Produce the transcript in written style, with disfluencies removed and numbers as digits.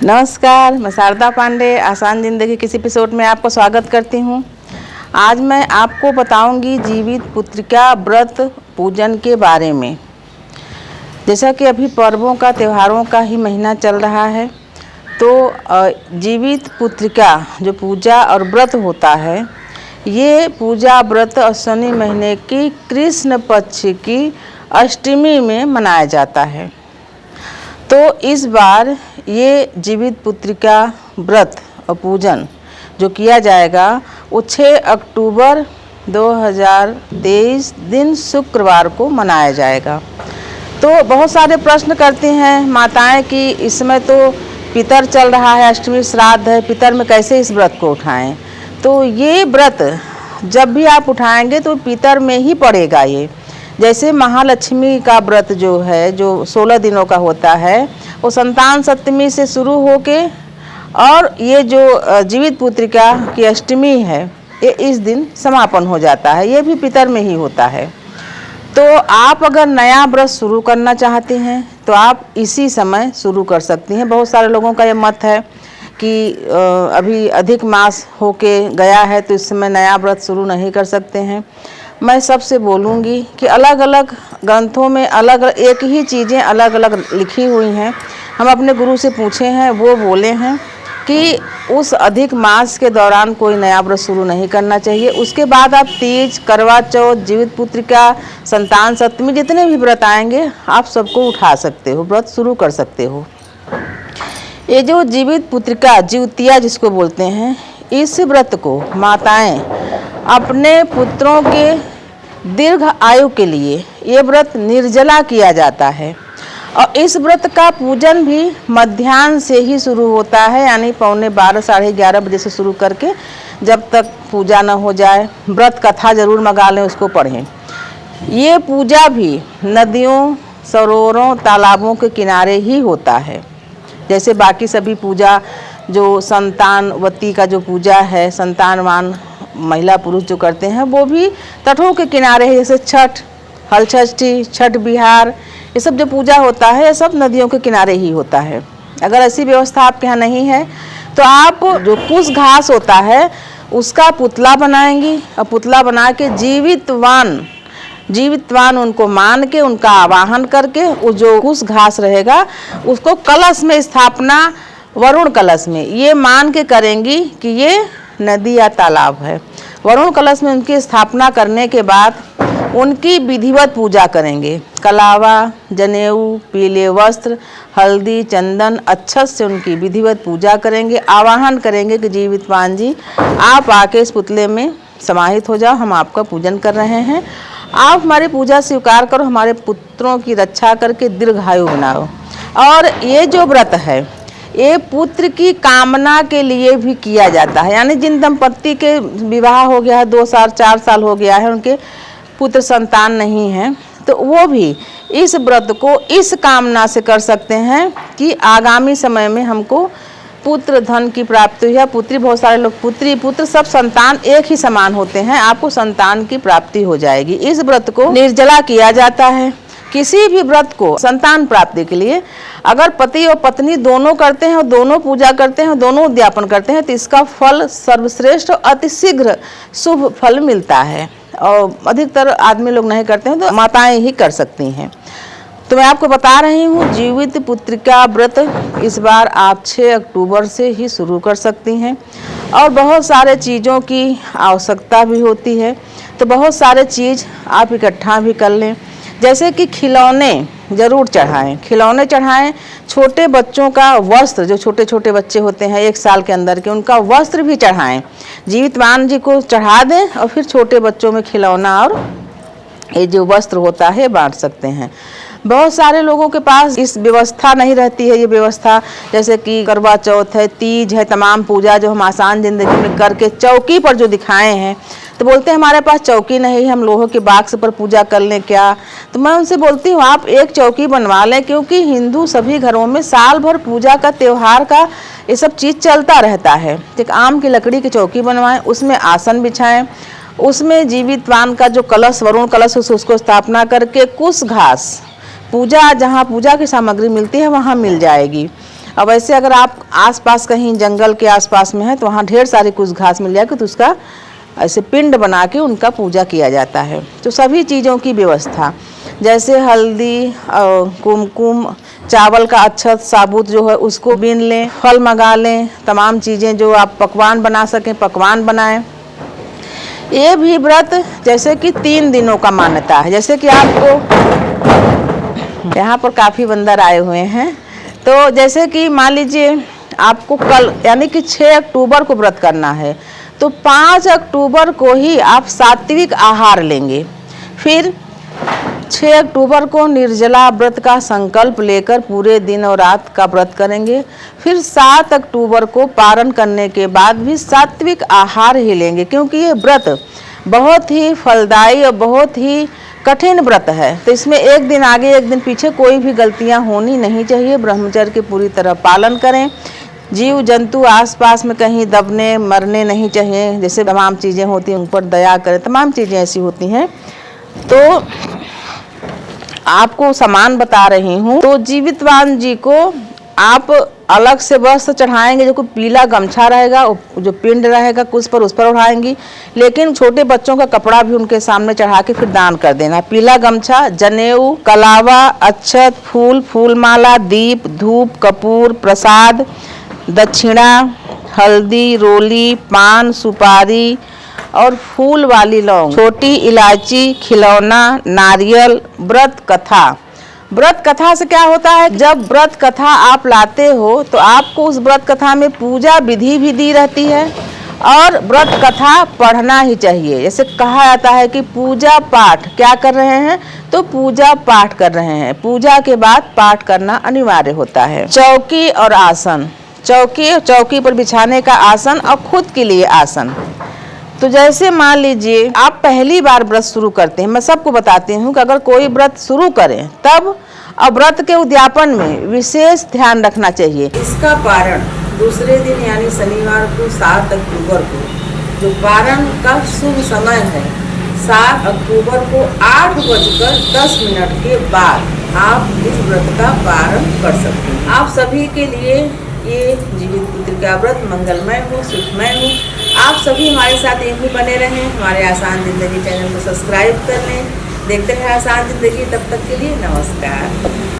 नमस्कार, मैं शारदा पांडे आसान ज़िंदगी किसी एपिसोड में आपका स्वागत करती हूँ। आज मैं आपको बताऊंगी जीवित पुत्रिका व्रत पूजन के बारे में। जैसा कि अभी पर्वों का त्योहारों का ही महीना चल रहा है, तो जीवित पुत्रिका जो पूजा और व्रत होता है, ये पूजा व्रत अश्विनी महीने की कृष्ण पक्ष की अष्टमी में मनाया जाता है। तो इस बार ये जीवित पुत्रिका व्रत और पूजन जो किया जाएगा वो 6 अक्टूबर 2023 दिन शुक्रवार को मनाया जाएगा। तो बहुत सारे प्रश्न करती हैं माताएं कि इसमें तो पितर चल रहा है, अष्टमी श्राद्ध है, पितर में कैसे इस व्रत को उठाएं। तो ये व्रत जब भी आप उठाएंगे तो पितर में ही पड़ेगा। ये जैसे महालक्ष्मी का व्रत जो है, जो 16 दिनों का होता है, वो संतान सप्तमी से शुरू होके और ये जो जीवित पुत्रिका की अष्टमी है, ये इस दिन समापन हो जाता है। ये भी पितर में ही होता है। तो आप अगर नया व्रत शुरू करना चाहते हैं तो आप इसी समय शुरू कर सकती हैं। बहुत सारे लोगों का ये मत है कि अभी अधिक मास होके गया है तो इस समय नया व्रत शुरू नहीं कर सकते हैं। मैं सबसे बोलूँगी कि अलग अलग ग्रंथों में अलग एक ही चीज़ें अलग अलग लिखी हुई हैं। हम अपने गुरु से पूछे हैं, वो बोले हैं कि उस अधिक मास के दौरान कोई नया व्रत शुरू नहीं करना चाहिए। उसके बाद आप तीज, करवा चौथ, जीवित पुत्रिका, संतान सप्तमी, जितने भी व्रत आएंगे आप सबको उठा सकते हो, व्रत शुरू कर सकते हो। ये जो जीवित पुत्रिका जीवतिया जिसको बोलते हैं, इस व्रत को माताएं अपने पुत्रों के दीर्घ आयु के लिए ये व्रत निर्जला किया जाता है। और इस व्रत का पूजन भी मध्याह्न से ही शुरू होता है, यानी 11:15 साढ़े 11 बजे से शुरू करके जब तक पूजा न हो जाए। व्रत कथा जरूर मंगा लें, उसको पढ़ें। ये पूजा भी नदियों, सरोवरों, तालाबों के किनारे ही होता है। जैसे बाकी सभी पूजा जो संतानवती का जो पूजा है, संतानवान महिला पुरुष जो करते हैं, वो भी तटों के किनारे है। जैसे छठ, हलषष्ठी, छठ बिहार, ये सब जो पूजा होता है ये सब नदियों के किनारे ही होता है। अगर ऐसी व्यवस्था आपके यहाँ नहीं है तो आप जो कुश घास होता है उसका पुतला बनाएंगी और पुतला बना के जीवितवान उनको मान के उनका आवाहन करके वो जो कुश घास रहेगा उसको कलश में स्थापना, वरुण कलश में ये मान के करेंगी कि ये नदी या तालाब है। वरुण कलश में उनकी स्थापना करने के बाद उनकी विधिवत पूजा करेंगे। कलावा, जनेऊ, पीले वस्त्र, हल्दी, चंदन, अक्षत से उनकी विधिवत पूजा करेंगे। आवाहन करेंगे कि जीवितवान जी आप आके इस पुतले में समाहित हो जाओ, हम आपका पूजन कर रहे हैं, आप हमारी पूजा स्वीकार करो, हमारे पुत्रों की रक्षा करके दीर्घायु बनाओ। और ये जो व्रत है ये पुत्र की कामना के लिए भी किया जाता है। यानी जिन दंपत्ति के विवाह हो गया है, 2 साल 4 साल हो गया है, उनके पुत्र संतान नहीं है, तो वो भी इस व्रत को इस कामना से कर सकते हैं कि आगामी समय में हमको पुत्र धन की प्राप्ति हो या पुत्री। बहुत सारे लोग पुत्री पुत्र सब संतान एक ही समान होते हैं, आपको संतान की प्राप्ति हो जाएगी। इस व्रत को निर्जला किया जाता है। किसी भी व्रत को संतान प्राप्ति के लिए अगर पति और पत्नी दोनों करते हैं और दोनों पूजा करते हैं, दोनों उद्यापन करते हैं, तो इसका फल सर्वश्रेष्ठ और अतिशीघ्र शुभ फल मिलता है। और अधिकतर आदमी लोग नहीं करते हैं, तो माताएं ही कर सकती हैं। तो मैं आपको बता रही हूँ जीवित पुत्रिका व्रत इस बार आप 6 अक्टूबर से ही शुरू कर सकती हैं। और बहुत सारे चीज़ों की आवश्यकता भी होती है, तो बहुत सारे चीज़ आप इकट्ठा भी कर लें। जैसे कि खिलौने ज़रूर चढ़ाएं, खिलौने चढ़ाएं। छोटे बच्चों का वस्त्र, जो छोटे छोटे बच्चे होते हैं 1 साल के अंदर के, उनका वस्त्र भी चढ़ाएं। जीवितवान जी को चढ़ा दें और फिर छोटे बच्चों में खिलौना और ये जो वस्त्र होता है बांट सकते हैं। बहुत सारे लोगों के पास इस व्यवस्था नहीं रहती है। ये व्यवस्था जैसे कि करवा चौथ है, तीज है, तमाम पूजा जो हम आसान ज़िंदगी में करके चौकी पर जो दिखाए हैं, तो बोलते हैं हमारे पास चौकी नहीं है, हम लोहे के बाक्स पर पूजा कर लें क्या। तो मैं उनसे बोलती हूँ आप एक चौकी बनवा लें, क्योंकि हिंदू सभी घरों में साल भर पूजा का, त्यौहार का ये सब चीज़ चलता रहता है। एक आम की लकड़ी की चौकी बनवाएं, उसमें आसन बिछाएं, उसमें जीवितवान का जो कलश, वरुण कलश, उसको स्थापना करके कुश घास, पूजा जहाँ पूजा की सामग्री मिलती है वहाँ मिल जाएगी। अब वैसे अगर आप आसपास कहीं जंगल के आसपास में है तो वहाँ ढेर सारी कुछ घास मिल जाएगी, तो उसका ऐसे पिंड बना के उनका पूजा किया जाता है। तो सभी चीज़ों की व्यवस्था, जैसे हल्दी और कुमकुम, चावल का अक्षत साबुत जो है उसको बीन लें, फल मंगा लें, तमाम चीज़ें जो आप पकवान बना सकें पकवान बनाएं। ये भी व्रत जैसे कि 3 दिनों का मान्यता है। जैसे कि आपको यहाँ पर काफ़ी बंदर आए हुए हैं, तो जैसे कि मान लीजिए आपको कल यानी कि 6 अक्टूबर को व्रत करना है, तो 5 अक्टूबर को ही आप सात्विक आहार लेंगे। फिर 6 अक्टूबर को निर्जला व्रत का संकल्प लेकर पूरे दिन और रात का व्रत करेंगे। फिर 7 अक्टूबर को पारण करने के बाद भी सात्विक आहार ही लेंगे, क्योंकि ये व्रत बहुत ही फलदायी और बहुत ही कठिन व्रत है। तो इसमें एक दिन आगे एक दिन पीछे कोई भी गलतियां होनी नहीं चाहिए। ब्रह्मचर्य के पूरी तरह पालन करें। जीव जंतु आसपास में कहीं दबने मरने नहीं चाहिए, जैसे तमाम चीज़ें होती हैं उन पर दया करें, तमाम चीज़ें ऐसी होती हैं। तो आपको सामान बता रही हूँ। तो जीवितवान जी को आप अलग से वस्त्र चढ़ाएंगे, जो पीला गमछा रहेगा, जो पिंड रहेगा कुछ पर उस पर उठाएंगी, लेकिन छोटे बच्चों का कपड़ा भी उनके सामने चढ़ा के फिर दान कर देना। पीला गमछा, जनेऊ, कलावा, अक्षत, फूल, फूलमाला, दीप, धूप, कपूर, प्रसाद, दक्षिणा, हल्दी, रोली, पान, सुपारी और फूल वाली लौंग, छोटी इलायची, खिलौना, नारियल। व्रत कथा, व्रत कथा से क्या होता है, जब व्रत कथा आप लाते हो तो आपको उस व्रत कथा में पूजा विधि भी दी रहती है और व्रत कथा पढ़ना ही चाहिए। जैसे कहा जाता है कि पूजा पाठ क्या कर रहे हैं, तो पूजा पाठ कर रहे हैं, पूजा के बाद पाठ करना अनिवार्य होता है। चौकी और आसन, चौकी पर बिछाने का आसन और खुद के लिए आसन। तो जैसे मान लीजिए आप पहली बार व्रत शुरू करते हैं, मैं सबको बताती हूँ कि अगर कोई व्रत शुरू करें तब व्रत के उद्यापन में विशेष ध्यान रखना चाहिए। इसका पारण दूसरे दिन यानी शनिवार को 7 अक्टूबर को, जो पारण का शुभ समय है 7 अक्टूबर को 8:10 के बाद आप इस व्रत का पारण कर सकते हैं। आप सभी के लिए ये जीवित पुत्र का व्रत मंगलमय हो, सुखमय हो। आप सभी हमारे साथ यूं ही बने रहें। हमारे आसान जिंदगी चैनल को सब्सक्राइब कर लें। देखते रहें आसान जिंदगी। तब तक के लिए नमस्कार।